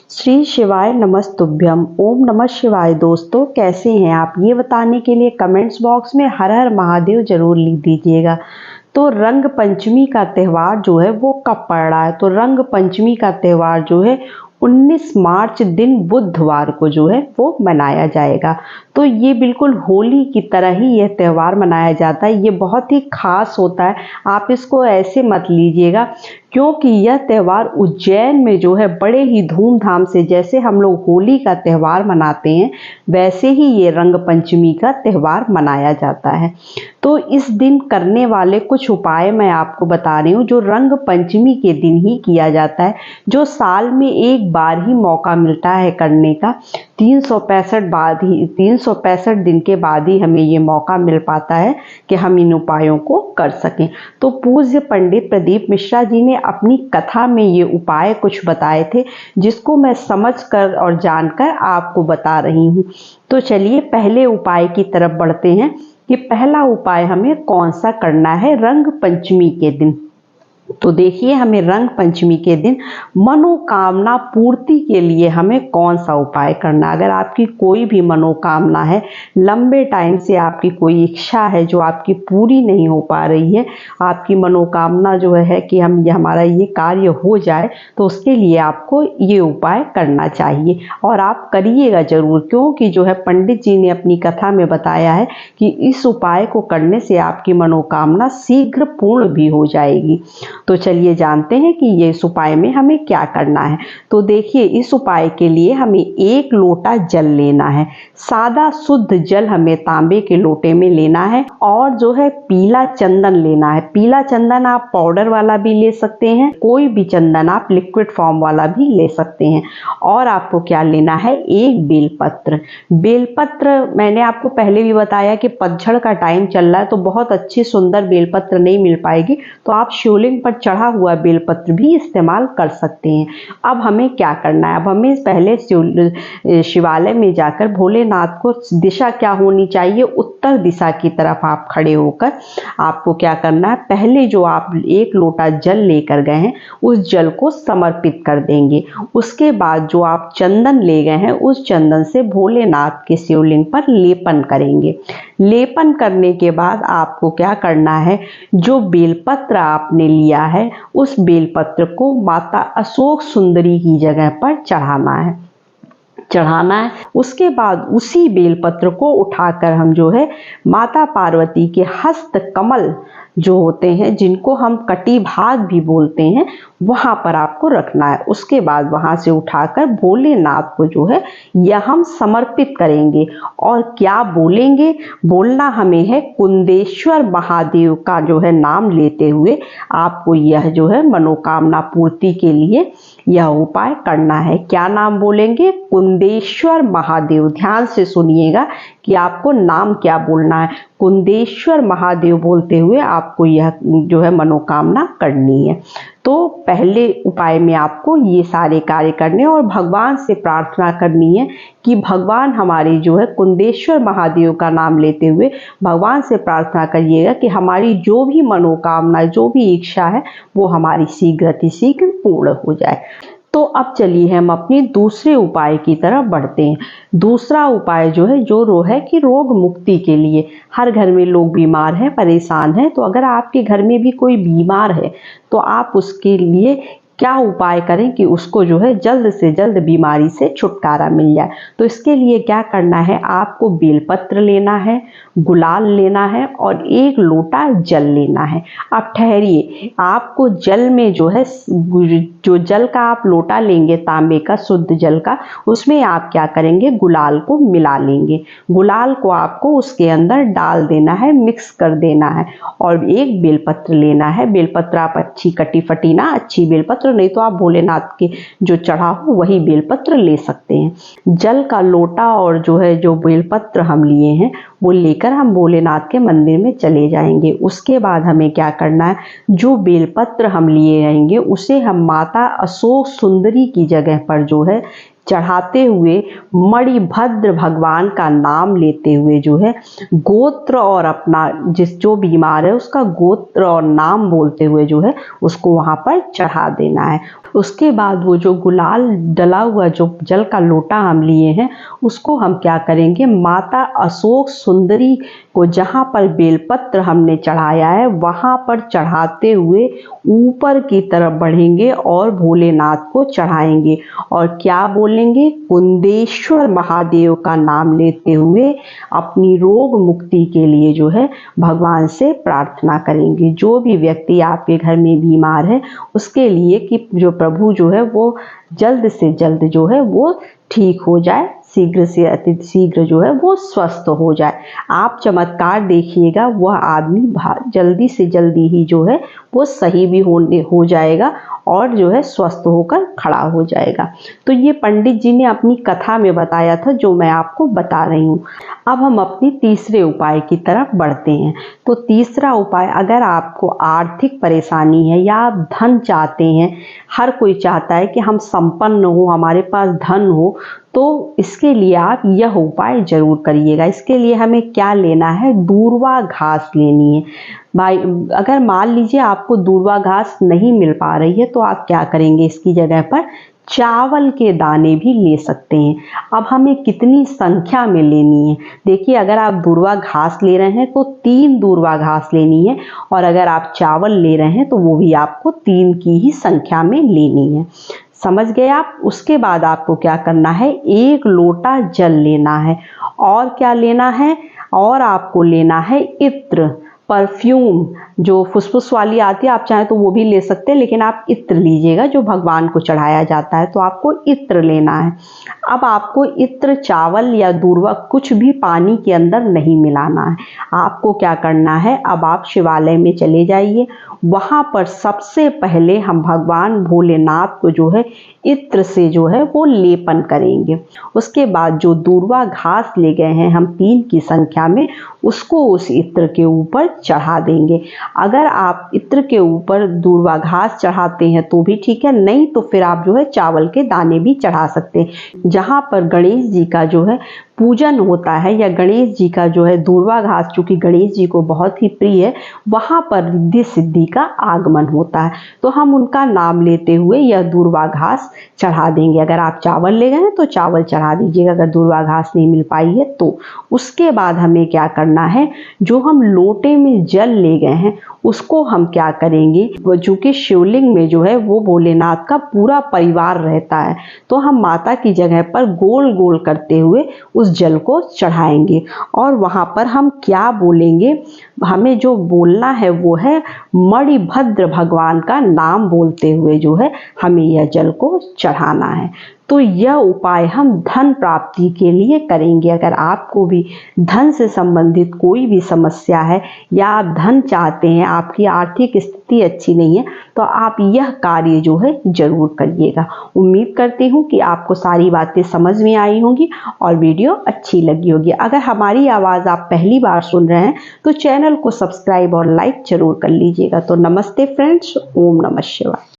श्री शिवाय नमस्तुभ्यम। ओम नमः शिवाय। दोस्तों कैसे हैं आप, ये बताने के लिए कमेंट्स बॉक्स में हर हर महादेव जरूर लिख दीजिएगा। तो रंग पंचमी का त्यौहार जो है वो कब पड़ रहा है? तो रंग पंचमी का त्यौहार जो है 19 मार्च दिन बुधवार को जो है वो मनाया जाएगा। तो ये बिल्कुल होली की तरह ही यह त्यौहार मनाया जाता है। ये बहुत ही खास होता है, आप इसको ऐसे मत लीजिएगा, क्योंकि यह त्यौहार उज्जैन में जो है बड़े ही धूमधाम से, जैसे हम लोग होली का त्यौहार मनाते हैं वैसे ही ये रंग पंचमी का त्यौहार मनाया जाता है। तो इस दिन करने वाले कुछ उपाय मैं आपको बता रही हूँ, जो रंग पंचमी के दिन ही किया जाता है, जो साल में एक बार ही मौका मिलता है करने का। 365 दिन के बाद ही हमें ये मौका मिल पाता है कि हम इन उपायों को कर सकें। तो पूज्य पंडित प्रदीप मिश्रा जी ने अपनी कथा में ये उपाय कुछ बताए थे, जिसको मैं समझकर और जानकर आपको बता रही हूँ। तो चलिए पहले उपाय की तरफ बढ़ते हैं कि पहला उपाय हमें कौन सा करना है रंग पंचमी के दिन। तो देखिए, हमें रंग पंचमी के दिन मनोकामना पूर्ति के लिए हमें कौन सा उपाय करना है। अगर आपकी कोई भी मनोकामना है, लंबे टाइम से आपकी कोई इच्छा है जो आपकी पूरी नहीं हो पा रही है, आपकी मनोकामना जो है कि हमारा ये कार्य हो जाए, तो उसके लिए आपको ये उपाय करना चाहिए और आप करिएगा जरूर, क्योंकि जो है पंडित जी ने अपनी कथा में बताया है कि इस उपाय को करने से आपकी मनोकामना शीघ्र पूर्ण भी हो जाएगी। तो चलिए जानते हैं कि ये इस उपाय में हमें क्या करना है। तो देखिए, इस उपाय के लिए हमें 1 लोटा जल लेना है। सादा शुद्ध जल हमें तांबे के लोटे में लेना है और जो है पीला चंदन लेना है। पीला चंदन आप पाउडर वाला भी ले सकते हैं, कोई भी चंदन आप लिक्विड फॉर्म वाला भी ले सकते हैं। और आपको क्या लेना है, 1 बेलपत्र। बेलपत्र मैंने आपको पहले भी बताया कि पतझड़ का टाइम चल रहा है, तो बहुत अच्छी सुंदर बेलपत्र नहीं मिल पाएगी, तो आप शिवलिंग पर चढ़ा हुआ बेलपत्र भी इस्तेमाल कर सकते हैं। अब हमें क्या करना है, अब हमें पहले शिवालय में जाकर भोलेनाथ को, दिशा क्या होनी चाहिए, उत्तर दिशा की तरफ आप खड़े होकर आपको क्या करना है, पहले जो आप 1 लोटा जल लेकर गए हैं उस जल को समर्पित कर देंगे। उसके बाद जो आप चंदन ले गए हैं उस चंदन से भोलेनाथ के शिवलिंग पर लेपन करेंगे। लेपन करने के बाद आपको क्या करना है, जो बेलपत्र आपने लिया है उस बेलपत्र को माता अशोक सुंदरी की जगह पर चढ़ाना है। उसके बाद उसी बेलपत्र को उठाकर हम जो है माता पार्वती के हस्त कमल जो होते हैं, जिनको हम कटी भाग भी बोलते हैं, वहां पर आपको रखना है। उसके बाद वहां से उठाकर भोलेनाथ को जो है यह हम समर्पित करेंगे। और क्या बोलेंगे, बोलना हमें है कुंदेश्वर महादेव का जो है नाम लेते हुए आपको यह जो है मनोकामना पूर्ति के लिए यह उपाय करना है। क्या नाम बोलेंगे, कुंदेश्वर महादेव। ध्यान से सुनिएगा कि आपको नाम क्या बोलना है। कुंदेश्वर महादेव बोलते हुए आपको यह जो है मनोकामना करनी है। तो पहले उपाय में आपको ये सारे कार्य करने और भगवान से प्रार्थना करनी है कि भगवान हमारे जो है कुंदेश्वर महादेव का नाम लेते हुए भगवान से प्रार्थना करिएगा कि हमारी जो भी मनोकामना, जो भी इच्छा है, वो हमारी शीघ्र पूर्ण हो जाए। तो अब चलिए हम अपने दूसरे उपाय की तरफ बढ़ते हैं। दूसरा उपाय जो है कि रोग मुक्ति के लिए। हर घर में लोग बीमार हैं, परेशान हैं, तो अगर आपके घर में भी कोई बीमार है तो आप उसके लिए क्या उपाय करें कि उसको जो है जल्द से जल्द बीमारी से छुटकारा मिल जाए। तो इसके लिए क्या करना है, आपको बेलपत्र लेना है, गुलाल लेना है और 1 लोटा जल लेना है। अब ठहरिए, आपको जल में जो है, जो जल का आप लोटा लेंगे तांबे का शुद्ध जल का, उसमें आप क्या करेंगे, गुलाल को मिला लेंगे। गुलाल को आपको उसके अंदर डाल देना है, मिक्स कर देना है और 1 बेलपत्र लेना है। बेलपत्र आप अच्छी कटी फटी ना, अच्छी बेलपत्र, नहीं तो आप भोलेनाथ के जो चढ़ा हो वही बेलपत्र ले सकते हैं। जल का लोटा और जो बेलपत्र हम लिए हैं वो लेकर हम भोलेनाथ के मंदिर में चले जाएंगे। उसके बाद हमें क्या करना है, जो बेलपत्र हम लिए रहेंगे उसे हम माता अशोक सुंदरी की जगह पर जो है चढ़ाते हुए मणिभद्र भगवान का नाम लेते हुए जो है गोत्र और अपना जो बीमार है उसका गोत्र और नाम बोलते हुए जो है उसको वहां पर चढ़ा देना है। उसके बाद वो जो गुलाल डला हुआ जो जल का लोटा हम लिए हैं उसको हम क्या करेंगे, माता अशोक सुंदरी को जहाँ पर बेलपत्र हमने चढ़ाया है वहाँ पर चढ़ाते हुए ऊपर की तरफ बढ़ेंगे और भोलेनाथ को चढ़ाएंगे और क्या बोलेंगे, कुंदेश्वर महादेव का नाम लेते हुए अपनी रोग मुक्ति के लिए जो है भगवान से प्रार्थना करेंगे। जो भी व्यक्ति आपके घर में बीमार है उसके लिए कि जो प्रभु जो है वो जल्द से जल्द जो है वो ठीक हो जाए, शीघ्र से अति शीघ्र जो है वो स्वस्थ हो जाए। आप चमत्कार देखिएगा, वह आदमी जल्दी से जल्दी ही जो है वो सही भी हो जाएगा और जो है स्वस्थ होकर खड़ा हो जाएगा। तो ये पंडित जी ने अपनी कथा में बताया था जो मैं आपको बता रही हूँ। अब हम अपनी तीसरे उपाय की तरफ बढ़ते हैं। तो तीसरा उपाय, अगर आपको आर्थिक परेशानी है या आप धन चाहते हैं, हर कोई चाहता है कि हम संपन्न हो, हमारे पास धन हो, तो इसके लिए आप यह उपाय जरूर करिएगा। इसके लिए हमें क्या लेना है, दूर्वा घास लेनी है। भाई अगर मान लीजिए आपको दूर्वा घास नहीं मिल पा रही है तो आप क्या करेंगे, इसकी जगह पर चावल के दाने भी ले सकते हैं। अब हमें कितनी संख्या में लेनी है, देखिए अगर आप दूर्वा घास ले रहे हैं तो 3 दूर्वा घास लेनी है और अगर आप चावल ले रहे हैं तो वो भी आपको 3 की ही संख्या में लेनी है। समझ गए आप। उसके बाद आपको क्या करना है, 1 लोटा जल लेना है और क्या लेना है, और आपको लेना है इत्र, परफ्यूम जो फुसफुस वाली आती है, आप चाहें तो वो भी ले सकते हैं, लेकिन आप इत्र लीजिएगा जो भगवान को चढ़ाया जाता है, तो आपको इत्र लेना है। अब आपको इत्र, चावल या दूर्वा कुछ भी पानी के अंदर नहीं मिलाना है। आपको क्या करना है, अब आप शिवालय में चले जाइए, वहाँ पर सबसे पहले हम भगवान भोलेनाथ को जो है इत्र से जो है वो लेपन करेंगे। उसके बाद जो दूर्वा घास ले गए हैं हम 3 की संख्या में, उसको उस इत्र के ऊपर चढ़ा देंगे। अगर आप इत्र के ऊपर दूर्वा घास चढ़ाते हैं तो भी ठीक है, नहीं तो फिर आप जो है चावल के दाने भी चढ़ा सकते हैं। जहाँ पर गणेश जी का जो है पूजन होता है या गणेश जी का जो है दूर्वा घास चूँकि गणेश जी को बहुत ही प्रिय है, वहाँ पर रिद्धि सिद्धि का आगमन होता है, तो हम उनका नाम लेते हुए यह दूर्वा घास चढ़ा देंगे। अगर आप चावल ले गए हैं तो चावल चढ़ा दीजिएगा, अगर दूर्वा घास नहीं मिल पाई है तो। उसके बाद हमें क्या करना है, जो हम लोटे में जल ले गए हैं उसको हम क्या करेंगे, चूँकि शिवलिंग में जो है वो भोलेनाथ का पूरा परिवार रहता है, तो हम माता की जगह पर गोल गोल करते हुए उस जल को चढ़ाएंगे और वहाँ पर हम क्या बोलेंगे, हमें जो बोलना है वो है मणिभद्र भगवान का नाम बोलते हुए जो है हमें यह जल को चढ़ाना है। तो यह उपाय हम धन प्राप्ति के लिए करेंगे। अगर आपको भी धन से संबंधित कोई भी समस्या है या आप धन चाहते हैं, आपकी आर्थिक स्थिति अच्छी नहीं है, तो आप यह कार्य जो है जरूर करिएगा। उम्मीद करती हूँ कि आपको सारी बातें समझ में आई होंगी और वीडियो अच्छी लगी होगी। अगर हमारी आवाज़ आप पहली बार सुन रहे हैं तो चैनल को सब्सक्राइब और लाइक जरूर कर लीजिएगा। तो नमस्ते फ्रेंड्स, ओम नमः शिवाय।